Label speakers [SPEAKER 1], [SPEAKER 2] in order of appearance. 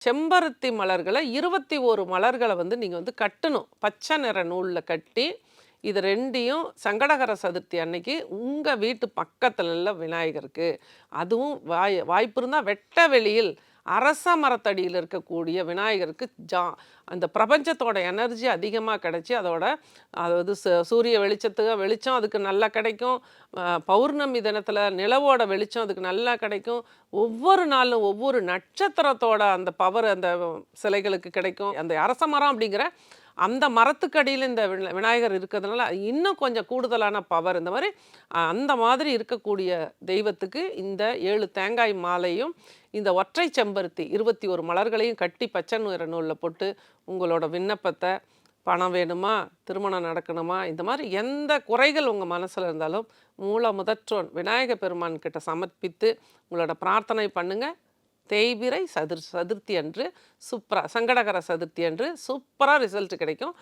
[SPEAKER 1] செம்பருத்தி மலர்கள 21 மலர்கள வந்து நீங்க வந்து கட்டணும். பச்சை நிற நூல்ல கட்டி, இது 2யும் சங்கடகர சதுர்த்தி அன்னைக்கு உங்க வீட்டு பக்கத்துல உள்ள விநாயகருக்கு, அதுவும் வாய்ப்பு இருந்தா வெட்ட வெளியில் அரச மரத்தடியில இருக்கக்கூடிய விநாயகருக்கு அந்த பிரபஞ்சத்தோட எனர்ஜி அதிகமா கிடைச்சு, அதாவது சூரிய வெளிச்சத்துக்கு வெளிச்சம் அதுக்கு நல்லா கிடைக்கும். பௌர்ணமி தினத்துல நிலவோட வெளிச்சம் அதுக்கு நல்லா கிடைக்கும். ஒவ்வொரு நாளும் ஒவ்வொரு நட்சத்திரத்தோட அந்த பவர் அந்த சிலைகளுக்கு கிடைக்கும். அந்த அரச மரம் அப்படிங்கிற அந்த மரத்துக்கு அடியில இந்த விநாயகர் இருக்கிறதுனால இன்னும் கொஞ்சம் கூடுதலான பவர். இந்த மாதிரி அந்த மாதிரி இருக்கக்கூடிய தெய்வத்துக்கு இந்த 7 தேங்காய் மாலையும், இந்த ஒற்றை செம்பருத்தி 21 மலர்களையும் கட்டி பச்சை நிற நூல்ல போட்டு உங்களோட விண்ணப்பத்த, பணம் வேணுமா? திருமணம் நடக்கணுமா? இந்த மாதிரி எந்த குறைகள் உங்க மனசுல இருந்தாலும் மூல முதற்றோன் விநாயக பெருமான் கிட்ட சமர்ப்பித்து உங்களோட பிரார்த்தனை பண்ணுங்க. தேய்பிறை சதுர்த்தி அன்று சங்கடகர சதுர்த்தி அன்று சூப்பரா ரிசல்ட் கிடைக்கும்.